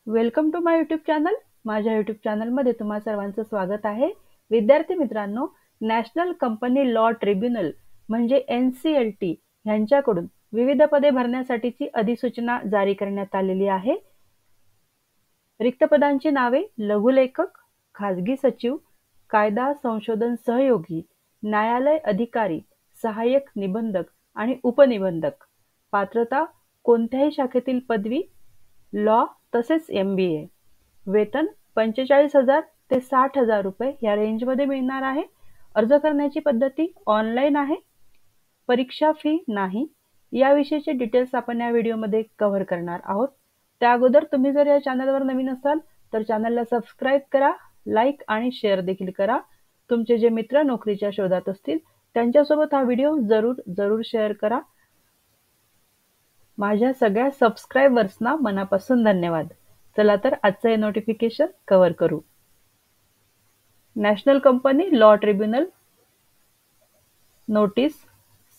Welcome to my YouTube channel. माझ्या YouTube चॅनलमध्ये तुम्हा सर्वांचं स्वागत आहे. विद्यार्थी मित्रांनो, नॅशनल कंपनी लॉ ट्रिब्युनल म्हणजे NCLT यांच्याकडून विविध पदे भरण्यासाठीची अधिसूचना जारी करण्यात आलेली आहे. रिक्त पदांची नावे लघुलेखक, खाजगी सचिव, कायदा संशोधन सहयोगी, न्यायालय अधिकारी, सहाय्यक निबंधक आणि उपनिबंधक. पात्रता कोणत्याही शाखेतील पदवी, लॉ तसेच MBA. वेतन 45,000 ते 60,000 रुपये या रेंजमध्ये मिळणार आहे. अर्ज करण्याची पद्धती ऑनलाईन आहे. परीक्षा फी नाही. याविषयीचे डिटेल्स आपण या व्हिडिओमध्ये कव्हर करणार आहोत. त्या अगोदर तुम्ही जर या चॅनलवर नवीन असाल तर चॅनलला सबस्क्राईब करा, लाईक आणि शेअर देखील करा. तुमचे जे मित्र नोकरीच्या शोधात असतील त्यांच्यासोबत हा व्हिडिओ जरूर शेअर करा. माझ्या सगळ्या सबस्क्रायबर्सना मनापासून धन्यवाद. चला तर आजचं हे नोटिफिकेशन कव्हर करू. National company law tribunal notice.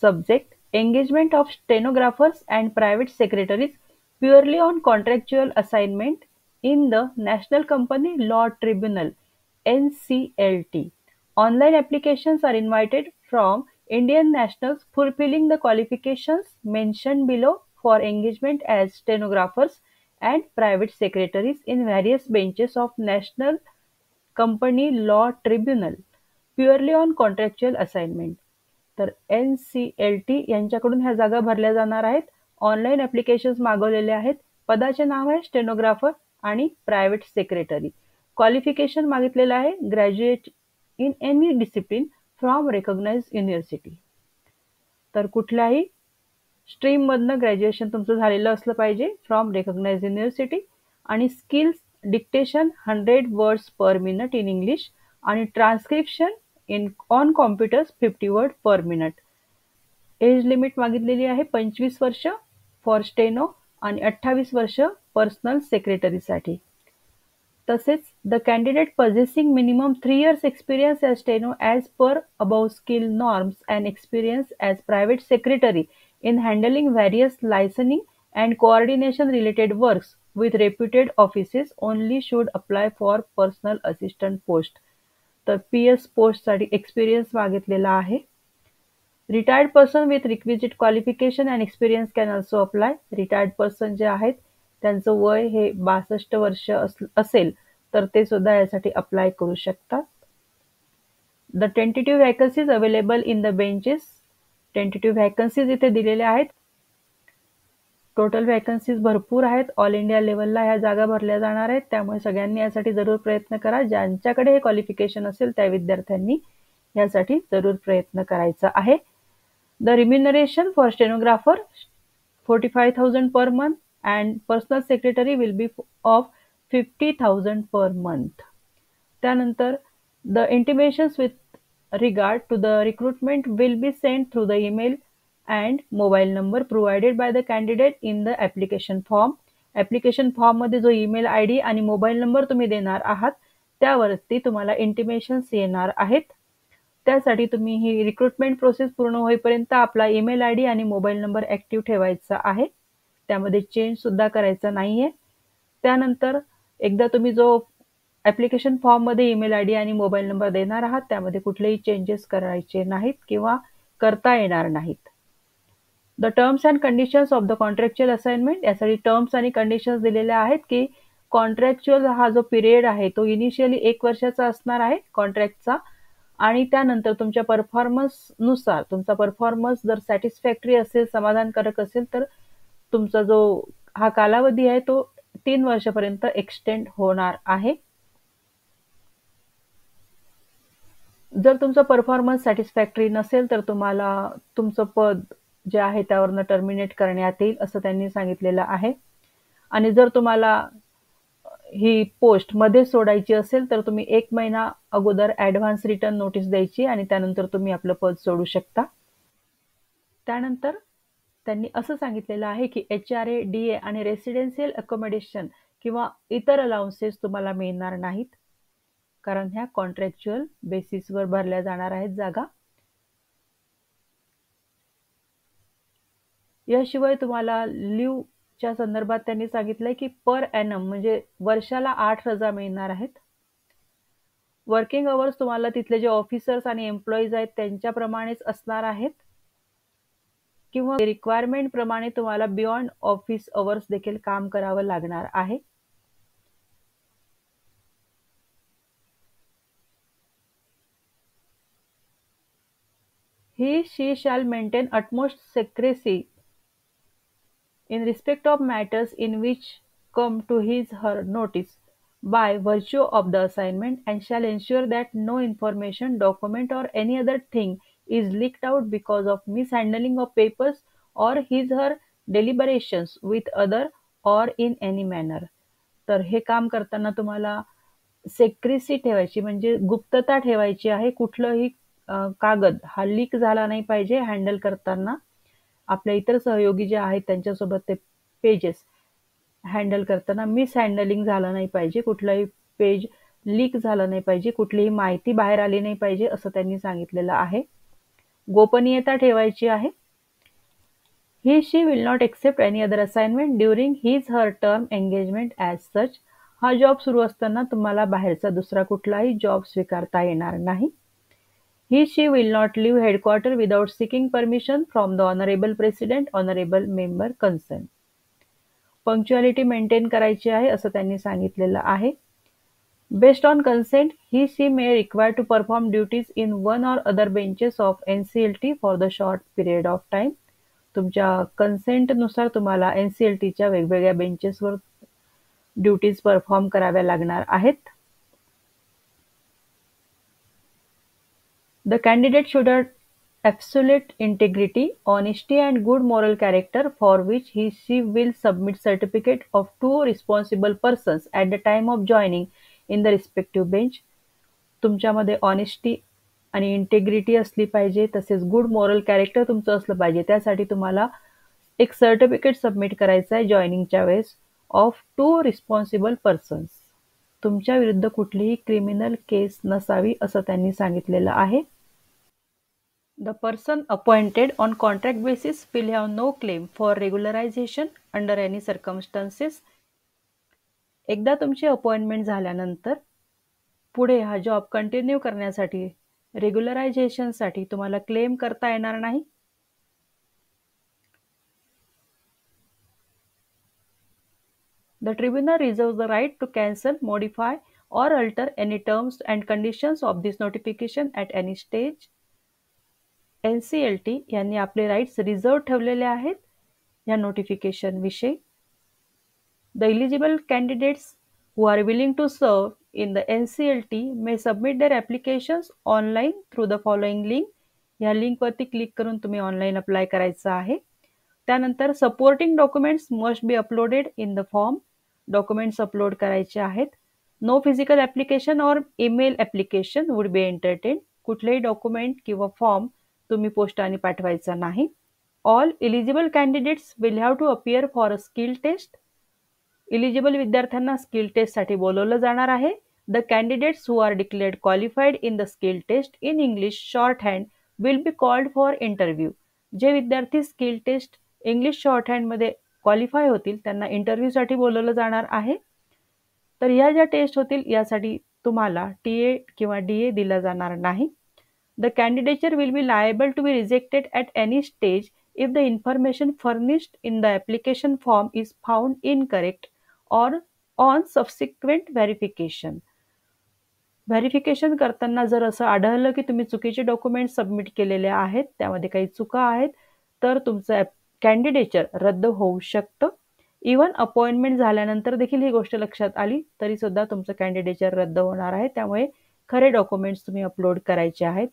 Subject: engagement of stenographers and private secretaries purely on contractual assignment in the National Company Law Tribunal (NCLT). Online applications are invited from Indian nationals fulfilling the qualifications mentioned below for engagement as stenographers and private secretaries in various benches of National Company Law Tribunal purely on contractual assignment. तर NCLT यांच्याकडून ह्या जागा भरल्या जाणार आहेत. Online applications मागवलेले आहेत. पदाचे नाव आहे स्टेनोग्राफर आणि प्रायव्हेट सेक्रेटरी. क्वालिफिकेशन मागितलेलं आहे graduate in any discipline from recognised university. तर कुठल्याही स्ट्रीममधनं ग्रॅज्युएशन तुमचं झालेलं असलं पाहिजे फ्रॉम रेकॉग्नाइज्ड युनिव्हर्सिटी. आणि skills dictation 100 words per minute in English आणि transcription on computers 50 word per minute. Age limit मागितलेली आहे 25 वर्ष फॉर स्टेनो आणि 28 वर्ष पर्सनल सेक्रेटरीसाठी. तसेच the candidate possessing minimum 3 years experience as steno as per above skill norms and experience as private secretary in handling various liaisoning and coordination related works with reputed offices only should apply for personal assistant post. तर PS पोस्टसाठी experience मागितलेला आहे. Retired person with requisite qualification and experience can also apply. Retired person जे आहेत त्यांचं वय हे 62 वर्ष असेल तर ते सुद्धा यासाठी अप्लाय करू शकतात. The tentative vacancies available in the benches. Tentative vacancies इथे दिलेल्या आहेत. टोटल व्हॅकन्सीज भरपूर आहेत. ऑल इंडिया लेवलला ह्या जागा भरल्या जाणार आहेत. त्यामुळे सगळ्यांनी यासाठी जरूर प्रयत्न करा. ज्यांच्याकडे हे क्वालिफिकेशन असेल त्या विद्यार्थ्यांनी यासाठी जरूर प्रयत्न करायचा आहे. The remuneration for stenographer 45,000 per month and personal secretary will be of 50,000 per month. त्यानंतर the intimations with regard to the recruitment will be send through the email and mobile number provided by the candidate in the application form. Application फॉर्ममध्ये जो email ID आणि mobile number तुम्ही देणार आहात त्यावरती तुम्हाला इंटिमेशन्स येणार आहेत. त्यासाठी तुम्ही ही रिक्रुटमेंट प्रोसेस पूर्ण होईपर्यंत आपला ईमेल ID आणि मोबाईल नंबर ॲक्टिव्ह ठेवायचा आहे. त्यामध्ये चेंजसुद्धा करायचा नाही आहे. त्यानंतर एकदा तुम्ही जो ॲप्लिकेशन फॉर्ममध्ये ईमेल ID आणि मोबाईल नंबर देणार आहात त्यामध्ये कुठलेही चेंजेस करायचे नाहीत किंवा करता येणार नाहीत. The terms and conditions of the contractual assignment. यासाठी टर्म्स आणि कंडिशन्स दिलेल्या आहेत की कॉन्ट्रॅक्च्युअल हा जो पिरियड आहे तो इनिशियली 1 वर्षाचा असणार आहे कॉन्ट्रॅक्टचा आणि त्यानंतर तुमच्या परफॉर्मन्सनुसार तुमचा परफॉर्मन्स जर सॅटिस्फॅक्टरी असेल, समाधानकारक असेल तर तुमचा जो हा कालावधी आहे तो 3 वर्षापर्यंत एक्सटेंड होणार आहे. जर तुमचा परफॉर्मन्स सॅटिस्फॅक्टरी नसेल तर तुम्हाला तुमचं पद जे आहे त्यावरनं टर्मिनेट करण्यात येईल असं त्यांनी सांगितलेलं आहे. आणि जर तुम्हाला ही पोस्ट मध्ये सोडायची असेल तर तुम्ही 1 महिना अगोदर ॲडव्हान्स रिटर्न नोटीस द्यायची आणि त्यानंतर तुम्ही आपलं पद सोडू शकता. त्यानंतर त्यांनी असं सांगितलेलं आहे की HRA, DA आणि रेसिडेन्शियल अकोमोडेशन किंवा इतर अलाउन्सेस तुम्हाला मिळणार नाहीत कारण ह्या कॉन्ट्रॅक्च्युअल बेसिसवर भरल्या जाणार आहेत जागा. याशिवाय तुम्हाला लिव्ह च्या संदर्भात त्यांनी सांगितलंय की पर ॲनम म्हणजे वर्षाला 8 रजा मिळणार आहेत. वर्किंग अवर्स तुम्हाला तिथले जे ऑफिसर्स आणि एम्प्लॉईज आहेत त्यांच्याप्रमाणेच असणार आहेत किंवा रिक्वायरमेंट प्रमाणे तुम्हाला बियॉन्ड ऑफिस अवर्स देखील काम करावं लागणार आहे. She shall maintain utmost secrecy in respect of matters in which come to her notice by virtue of the assignment, and shall ensure that no information, document, or any other thing is leaked out because of mishandling of papers or her deliberations with other or in any manner. तर हे काम करताना तुम्हाला secrecy ठेवायची म्हणजे गुप्तता ठेवायची आहे. कुठलंही कागद हा लीक झाला नाही पाहिजे हँडल करताना. आपल्या इतर सहयोगी जे आहेत त्यांच्यासोबत ते पेजेस हँडल करताना मिसहँडलिंग झालं नाही पाहिजे. कुठलंही पेज लीक झालं नाही पाहिजे. कुठलीही माहिती बाहेर आली नाही पाहिजे असं त्यांनी सांगितलेलं आहे. गोपनीयता ठेवायची आहे. She will not accept any other assignment during her term engagement as such. हा जॉब सुरू असताना तुम्हाला बाहेरचा दुसरा कुठलाही जॉब स्वीकारता येणार नाही. She will not leave headquarters without seeking permission from the honorable president, honorable member concerned. Punctuality maintain करायची आहे असं त्यांनी सांगितलेलं आहे. Based on consent, she may require to perform duties in one or other benches of NCLT for the short period of time. तुमच्या कन्सेंटनुसार तुम्हाला NCLTच्या वेगवेगळ्या बेंचेसवर duties perform कराव्या लागणार आहेत. The candidate should have absolute integrity, honesty and good moral character, for which she will submit certificate of two responsible persons at the time of joining in the respective bench. तुमच्यामध्ये honesty आणि integrity असली पाहिजे, तसेच good moral character तुमचं असलं पाहिजे. त्यासाठी तुम्हाला एक सर्टिफिकेट सबमिट करायचं आहे जॉईनिंगच्या वेळेस ऑफ 2 रिस्पॉन्सिबल पर्सन्स. तुमच्या विरुद्ध कुठलीही क्रिमिनल केस नसावी असं त्यांनी सांगितलेलं आहे. The person appointed on contract basis will have no claim for regularization under any circumstances. एकदा तुमची अपॉइंटमेंट झाल्यानंतर पुढे हा जॉब कंटिन्यू करण्यासाठी रेग्युलरायझेशनसाठी तुम्हाला क्लेम करता येणार नाही. The tribunal reserves the right to cancel, modify or alter any terms and conditions of this notification at any stage. NCLT यांनी आपले राईट्स रिझर्व ठेवलेले आहेत या नोटिफिकेशन विषयी. The eligible candidates who are willing to serve in the NCLT may submit their applications online through the following link. या लिंकवरती click करून तुम्ही ऑनलाईन अप्लाय करायचं आहे. त्यानंतर supporting documents must be uploaded in the form. Documents upload करायचे आहेत. No physical application or email application would be entertain. कुठलेही डॉक्युमेंट किंवा फॉर्म तुम्ही पोस्टाने पाठवायचा नाही. All eligible candidates will have to appear for a skill test. Eligible विद्यार्थ्यांना skill टेस्टसाठी बोलवलं जाणार आहे. The candidates who are declared qualified in the skill test in English shorthand will be called for interview. जे विद्यार्थी skill test English short हँडमध्ये qualify होतील त्यांना इंटरव्ह्यूसाठी बोलवलं जाणार आहे. तर ह्या ज्या टेस्ट होतील यासाठी तुम्हाला TA किंवा DA दिला जाणार नाही. The candidature will be liable to be rejected at any stage if the information furnished in the application form is found incorrect or on subsequent verification. Verification करताना जर असं आढळलं की तुम्ही चुकीचे डॉक्युमेंट सबमिट केलेले आहेत, त्यामध्ये काही चुका आहेत, तर तुमचं कॅन्डिडेचर रद्द होऊ शकतं. इव्हन अपॉइंटमेंट झाल्यानंतर देखील ही गोष्ट लक्षात आली तरी सुद्धा तुमचं कॅन्डिडेचर रद्द होणार आहे. त्यामुळे खरे डॉक्युमेंट्स तुम्ही अपलोड करायचे आहेत.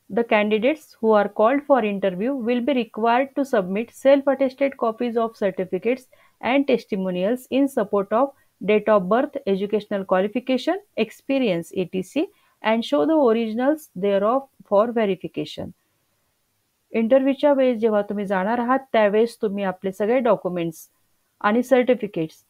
The candidates who are called for interview will be required to submit self-attested copies of certificates and testimonials in support of date of birth, educational qualification, experience, etc. and show the originals thereof for verification. इंटरव्ह्यूच्या वेळेस जेव्हा तुम्ही जाणार आहात त्यावेळेस तुम्ही आपले सगळे documents आणि सर्टिफिकेट्स,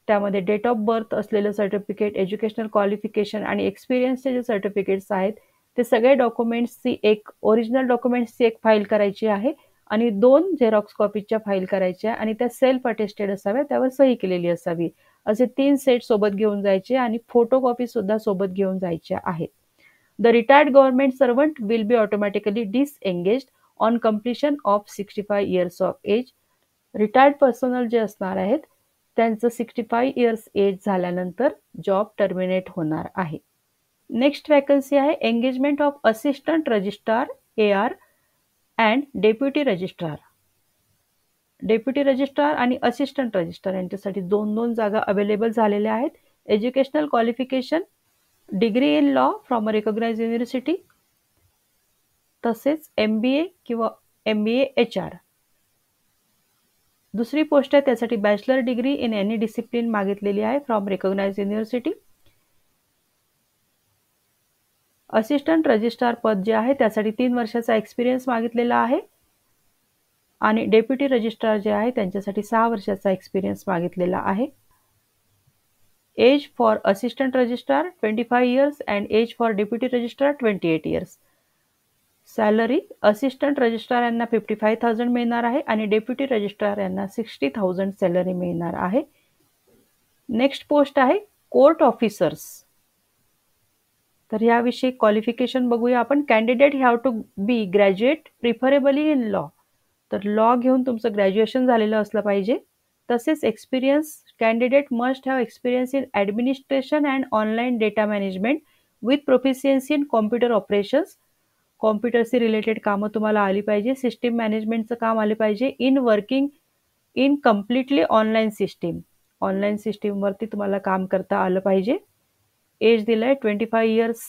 त्यामध्ये डेट ऑफ बर्थ असलेलं सर्टिफिकेट, एज्युकेशनल क्वालिफिकेशन आणि एक्सपिरियन्सचे जे सर्टिफिकेट्स आहेत ते सगळे डॉक्युमेंट्सची एक ओरिजिनल डॉक्युमेंट्सची एक फाईल करायची आहे आणि 2 झेरॉक्स कॉपीच्या फाईल करायच्या आणि त्या सेल्फ अटेस्टेड असाव्या, त्यावर सही केलेली असावी. असे 3 सेट सोबत घेऊन जायचे आणि फोटोकॉपी सुद्धा सोबत घेऊन जायच्या आहेत. The retired government servant will be automatically disengaged on completion of 65 years of age. Retired personnel जे असणार आहेत त्यांचं 65 इयर्स एज झाल्यानंतर जॉब टर्मिनेट होणार आहे. नेक्स्ट वॅकन्सी आहे engagement of assistant registrar AR and deputy registrar. Deputy registrar आणि assistant registrar यांच्यासाठी 2 जागा अवेलेबल झालेल्या आहेत. Educational qualification degree in law from a recognised university, तसेच MBA किंवा MBA HR. दुसरी पोस्ट आहे त्यासाठी bachelor degree in any discipline मागितलेली आहे from recognised university. Assistant registrar पद जे आहे त्यासाठी 3 वर्षाचा एक्सपिरियन्स मागितलेला आहे आणि डेप्युटी रजिस्ट्रार जे आहे त्यांच्यासाठी 6 वर्षाचा एक्सपिरियन्स मागितलेला आहे. Age for assistant registrar 25 years and age for deputy registrar 28 years. Salary assistant registrar यांना 55,000 मिळणार आहे आणि डेप्युटी रजिस्ट्रार यांना 60,000 सॅलरी मिळणार आहे. नेक्स्ट पोस्ट आहे कोर्ट ऑफिसर्स. तर याविषयी क्वालिफिकेशन बघूया आपण. Candidate have to be graduate preferably in law. तर लॉ घेऊन तुमचं ग्रॅज्युएशन झालेलं असलं पाहिजे. तसेच experience candidate must have experience in administration and online data management with proficiency in computer operations. कॉम्प्युटरशी रिलेटेड कामं तुम्हाला आली पाहिजे. सिस्टीम मॅनेजमेंटचं काम आले पाहिजे. In working in completely online system. Online सिस्टीमवरती तुम्हाला काम करता आलं पाहिजे. एज दिलाय 25 इयर्स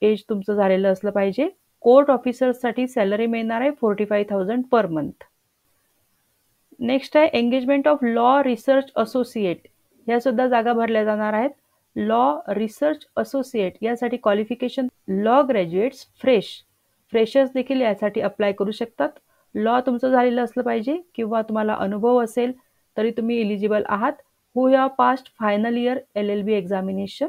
एज तुमचं झालेलं असलं पाहिजे. कोर्ट ऑफिसर्ससाठी सॅलरी मिळणार आहे 45,000 पर मंथ. नेक्स्ट आहे engagement of law research associate. ह्या सुद्धा जागा भरल्या जाणार आहेत. लॉ रिसर्च असोसिएट यासाठी क्वालिफिकेशन लॉ ग्रॅज्युएट्स फ्रेशर्स देखील यासाठी अप्लाय करू शकतात. लॉ तुमचं झालेलं असलं पाहिजे किंवा तुम्हाला अनुभव असेल तरी तुम्ही इलिजिबल आहात. Who have passed final year LLB examination.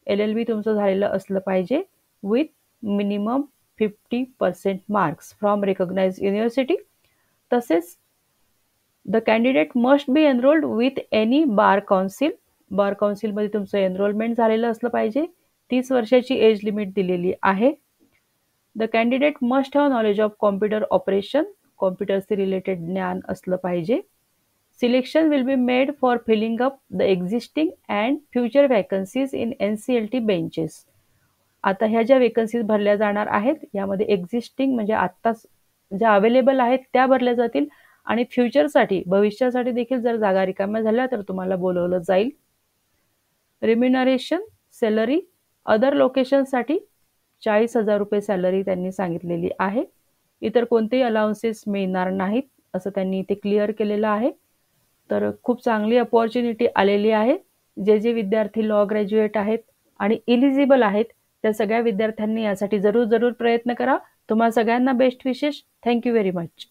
LLB तुमचं झालेलं असलं पाहिजे with minimum 50% marks from recognised university. तसेच the candidate must be enrolled with any bar council. Bar काउन्सिलमध्ये तुमचं एनरोलमेंट झालेलं असलं पाहिजे. 30 वर्षाची एज लिमिट दिलेली आहे. The candidate must have knowledge of computer operation. कॉम्प्युटरशी रिलेटेड ज्ञान असलं पाहिजे. Selection will be made for filling up the existing and future vacancies in NCLT benches. आता ह्या ज्या वेकन्सीज भरल्या जाणार आहेत यामध्ये एक्झिस्टिंग म्हणजे आत्ताच ज्या अवेलेबल आहेत त्या भरल्या जातील आणि फ्युचरसाठी भविष्यासाठी देखील जर जागा रिकाम्या झाल्या तर तुम्हाला बोलवलं जाईल. रिम्युनरेशन सॅलरी अदर लोकेशनसाठी 40,000 रुपये सॅलरी त्यांनी सांगितलेली आहे. इतर कोणतेही अलाउन्सेस मिळणार नाहीत असं त्यांनी इथे क्लिअर केलेलं आहे. तर खूप चांगली अपॉर्च्युनिटी आलेली आहे. जे विद्यार्थी लॉ ग्रॅज्युएट आहेत आणि इलिजिबल आहेत त्या सगळ्या विद्यार्थ्यांनी यासाठी जरूर प्रयत्न करा. तुम्हा सगळ्यांना बेस्ट विशेष. Thank you very much.